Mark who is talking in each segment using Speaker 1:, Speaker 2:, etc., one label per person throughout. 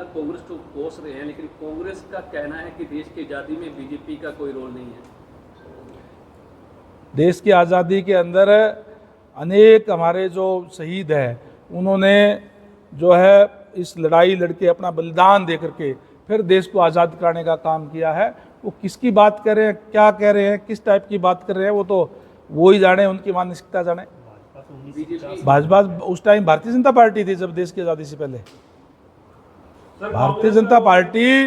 Speaker 1: लगातार कांग्रेस को कोस रहे हैं, लेकिन कांग्रेस का कहना है कि देश की आज़ादी में बीजेपी का कोई रोल नहीं है।
Speaker 2: देश की आज़ादी के अंदर अनेक हमारे जो शहीद हैं, उन्होंने जो है इस लड़ाई लड़के अपना बलिदान दे करके फिर देश को आज़ाद कराने का काम किया है। वो किसकी बात कर रहे हैं, क्या कह रहे हैं, किस टाइप की बात कर रहे हैं, वो तो वो ही जाने, उनकी मानसिकता जाने। भाजपा उस टाइम भारतीय जनता पार्टी थी जब देश की आज़ादी से पहले। भारतीय जनता पार्टी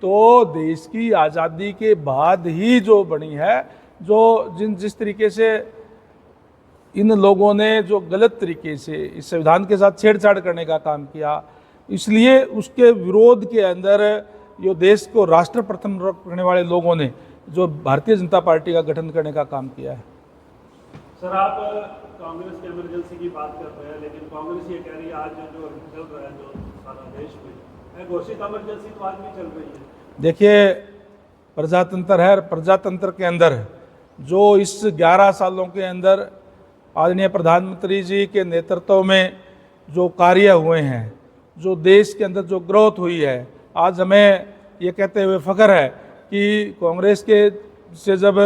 Speaker 2: तो देश की आज़ादी के बाद ही जो बनी है, जो जिस तरीके से इन लोगों ने जो गलत तरीके से इस संविधान के साथ छेड़छाड़ करने का काम किया, इसलिए उसके विरोध के अंदर जो देश को राष्ट्र प्रथम रखने वाले लोगों ने जो भारतीय जनता पार्टी का गठन करने का काम किया है।
Speaker 3: सर, आप कांग्रेस की इमरजेंसी की बात कर रहे हैं, लेकिन कांग्रेस ये कह रही है आज जो चल रहा है जो सारा देश में घोषित इमरजेंसी तो आज भी चल रही है।
Speaker 2: देखिए, प्रजातंत्र है, प्रजातंत्र के अंदर जो इस 11 सालों के अंदर आदरणीय प्रधानमंत्री जी के नेतृत्व में जो कार्य हुए हैं, जो देश के अंदर जो ग्रोथ हुई है, आज हमें ये कहते हुए फख्र है कि कांग्रेस के से जब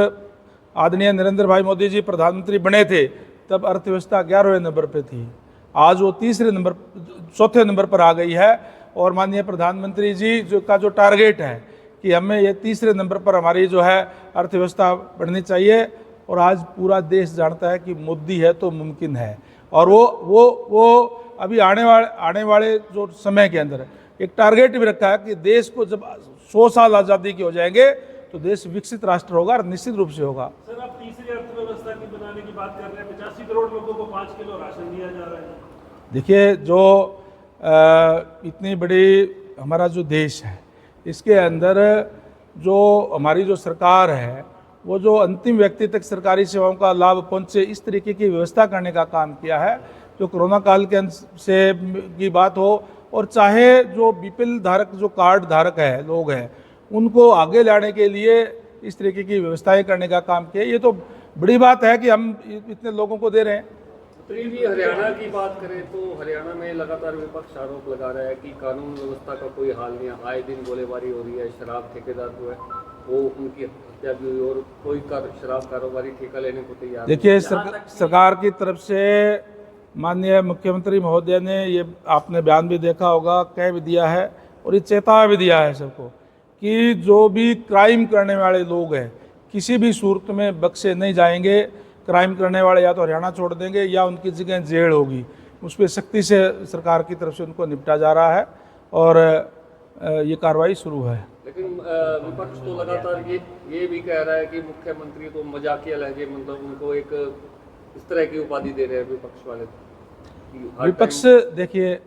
Speaker 2: आदरणीय नरेंद्र भाई मोदी जी प्रधानमंत्री बने थे तब अर्थव्यवस्था 11वें नंबर पे थी, आज वो चौथे नंबर पर आ गई है। और माननीय प्रधानमंत्री जी का जो टारगेट है कि हमें ये तीसरे नंबर पर हमारी जो है अर्थव्यवस्था बढ़नी चाहिए, और आज पूरा देश जानता है कि मोदी है तो मुमकिन है। और वो अभी आने वाले जो समय के अंदर एक टारगेट भी रखा है कि देश को जब 100 साल आज़ादी के हो जाएंगे तो देश विकसित राष्ट्र होगा, और निश्चित रूप से होगा।
Speaker 3: सर, आप तीसरी अर्थव्यवस्था की बनाने की बात कर रहे हैं, 85 करोड़ लोगों को 5 किलो राशन दिया जा रहा है।
Speaker 2: देखिए, जो इतनी बड़ी हमारा जो देश है, इसके अंदर जो हमारी जो सरकार है, वो जो अंतिम व्यक्ति तक सरकारी सेवाओं का लाभ पहुंचे, इस तरीके की व्यवस्था करने का काम किया है। जो कोरोना काल के से की बात हो, और चाहे जो बीपीएल धारक जो कार्ड धारक है लोग हैं, उनको आगे लाने के लिए इस तरीके की व्यवस्थाएं करने का काम किया। ये तो बड़ी बात है कि हम इतने लोगों को दे रहे हैं।
Speaker 1: जी, हरियाणा की बात करें तो हरियाणा में लगातार विपक्ष आरोप लगा रहा है कि कानून व्यवस्था का कोई हाल नहीं है, आए दिन गोलीबारी हो रही है, शराब ठेकेदार जो है वो उनकी हत्या भी हुई, और कोई शराब कारोबारी ठेका लेने को तैयार।
Speaker 2: देखिए, सरकार की तरफ से माननीय मुख्यमंत्री महोदय ने ये आपने बयान भी देखा होगा, कह भी दिया है, और ये चेतावनी भी दिया है सबको कि जो भी क्राइम करने वाले लोग हैं किसी भी सूरत में बख्शे नहीं जाएंगे। क्राइम करने वाले या तो हरियाणा छोड़ देंगे या उनकी जगह जेल होगी। उस पर सख्ती से सरकार की तरफ से उनको निपटा जा रहा है, और ये कार्रवाई शुरू है।
Speaker 1: लेकिन विपक्ष तो लगातार ये भी कह रहा है कि मुख्यमंत्री तो मजाकिया लहजे, मतलब उनको एक इस तरह की उपाधि दे रहे हैं विपक्ष वाले।
Speaker 2: विपक्ष, देखिए,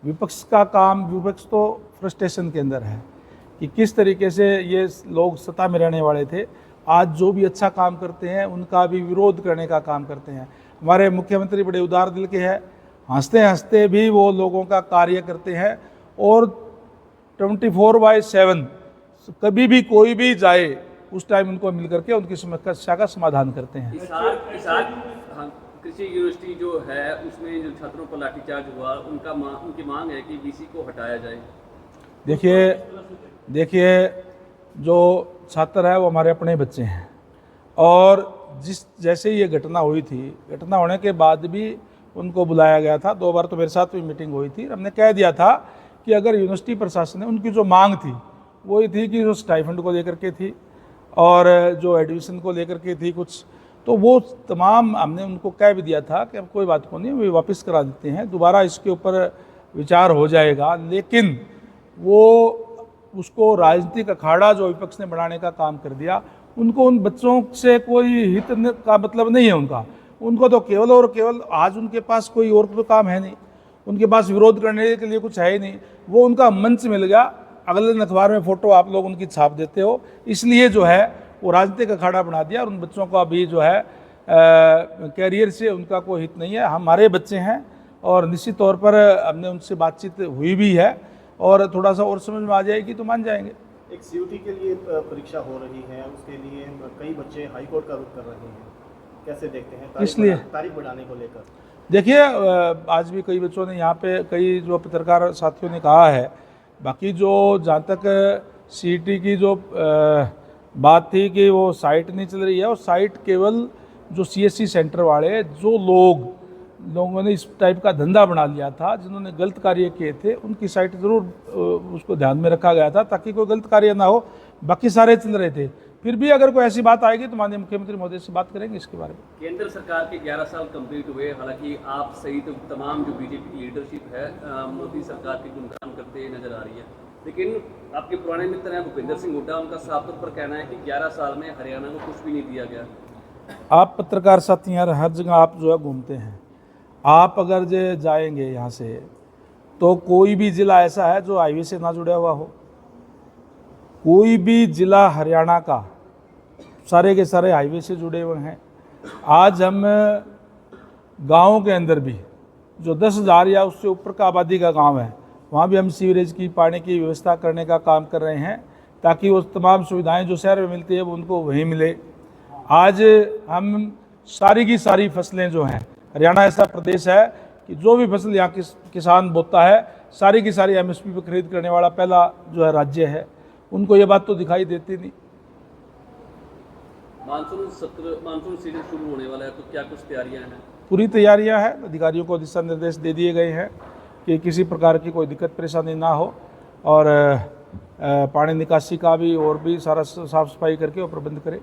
Speaker 2: विपक्ष का काम, विपक्ष तो फ्रस्ट्रेशन के अंदर है कि किस तरीके से ये लोग सत्ता में रहने वाले थे, आज जो भी अच्छा काम करते हैं उनका भी विरोध करने का काम करते हैं। हमारे मुख्यमंत्री बड़े उदार दिल के हैं, हंसते हंसते भी वो लोगों का कार्य करते हैं, और 24/7 कभी भी कोई भी जाए उस टाइम उनको मिल करके उनकी समस्या का समाधान करते हैं।
Speaker 1: कृषि यूनिवर्सिटी जो है उसमें जो छात्रों पर लाठीचार्ज हुआ, उनकी मांग है कि बीसी को हटाया जाए।
Speaker 2: देखिए, जो छात्र है वो हमारे अपने बच्चे हैं, और जैसे ये घटना हुई थी, घटना होने के बाद भी उनको बुलाया गया था। 2 बार तो मेरे साथ भी मीटिंग हुई थी। हमने कह दिया था कि अगर यूनिवर्सिटी प्रशासन ने, उनकी जो मांग थी वो ये थी कि जो स्टाइफंड को लेकर के थी और जो एडमिशन को लेकर के थी कुछ, तो वो तमाम हमने उनको कह भी दिया था कि अब कोई बात को नहीं, वे वापस करा देते हैं, दोबारा इसके ऊपर विचार हो जाएगा। लेकिन वो उसको राजनीतिक अखाड़ा जो विपक्ष ने बढ़ाने का काम कर दिया। उनको उन बच्चों से कोई हित का मतलब नहीं है उनको तो केवल और केवल आज उनके पास कोई और तो काम है नहीं, उनके पास विरोध करने के लिए कुछ है ही नहीं। वो उनका मंच मिल गया, अगले दिन अखबार में फ़ोटो आप लोग उनकी छाप देते हो, इसलिए जो है वो राजनीतिक अखाड़ा बना दिया। और उन बच्चों का अभी जो है कैरियर से उनका कोई हित नहीं है। हमारे बच्चे हैं, और निश्चित तौर पर हमने उनसे बातचीत हुई भी है, और थोड़ा सा और समझ में आ जाएगी तो मान जाएंगे।
Speaker 4: एक सीयूटी के लिए परीक्षा हो रही है, उसके लिए कई बच्चे हाई कोर्ट का रुख कर रहे हैं, कैसे देखते हैं
Speaker 2: इसलिए
Speaker 4: तारीख बढ़ाने को लेकर?
Speaker 2: देखिए, आज भी कई बच्चों ने यहाँ पे, कई जो पत्रकार साथियों ने कहा है, बाकी जो जहाँ तक सीईटी की जो बात थी कि वो साइट नहीं चल रही है, और साइट केवल जो सीएससी सेंटर वाले जो लोगों ने इस टाइप का धंधा बना लिया था, जिन्होंने गलत कार्य किए थे, उनकी साइट ज़रूर उसको ध्यान में रखा गया था ताकि कोई गलत कार्य ना हो। बाकी सारे चल रहे थे। फिर भी अगर कोई ऐसी बात आएगी तो माननीय मुख्यमंत्री महोदय से बात करेंगे इसके बारे में।
Speaker 1: केंद्र सरकार के 11 साल कंप्लीट हुए, हालांकि आप सहित तमाम जो बीजेपी की लीडरशिप है मोदी सरकार की गुणगान करते नजर आ रही है, लेकिन आपके पुराने मित्र हैं भूपेंद्र सिंह हुड्डा, उनका साफ तौर पर कहना है कि 11 साल में हरियाणा को कुछ भी नहीं दिया गया।
Speaker 2: आप पत्रकार साथी यार, हर जगह आप जो है घूमते हैं, आप अगर जो जाएंगे यहाँ से तो कोई भी ज़िला ऐसा है जो हाईवे से ना जुड़ा हुआ हो? कोई भी ज़िला हरियाणा का सारे के सारे हाईवे से जुड़े हुए हैं। आज हम गाँव के अंदर भी जो 10,000 या उससे ऊपर का आबादी का गांव है, वहाँ भी हम सीवरेज की, पानी की व्यवस्था करने का काम कर रहे हैं ताकि वो तमाम सुविधाएं जो शहर में मिलती है वो उनको वहीं मिले। आज हम सारी की सारी फसलें जो हैं, हरियाणा ऐसा प्रदेश है कि जो भी फसल यहाँ किसान बोता है सारी की सारी एमएसपी पर खरीद करने वाला पहला जो है राज्य है। उनको ये बात तो दिखाई देती नहीं।
Speaker 1: मानसून सीजन शुरू होने वाला है, तो क्या कुछ तैयारियां हैं?
Speaker 2: पूरी तैयारियां हैं। अधिकारियों को दिशा निर्देश दे दिए गए हैं कि किसी प्रकार की कोई दिक्कत परेशानी ना हो, और पानी निकासी का भी और भी सारा साफ सफाई करके वो प्रबंध करें।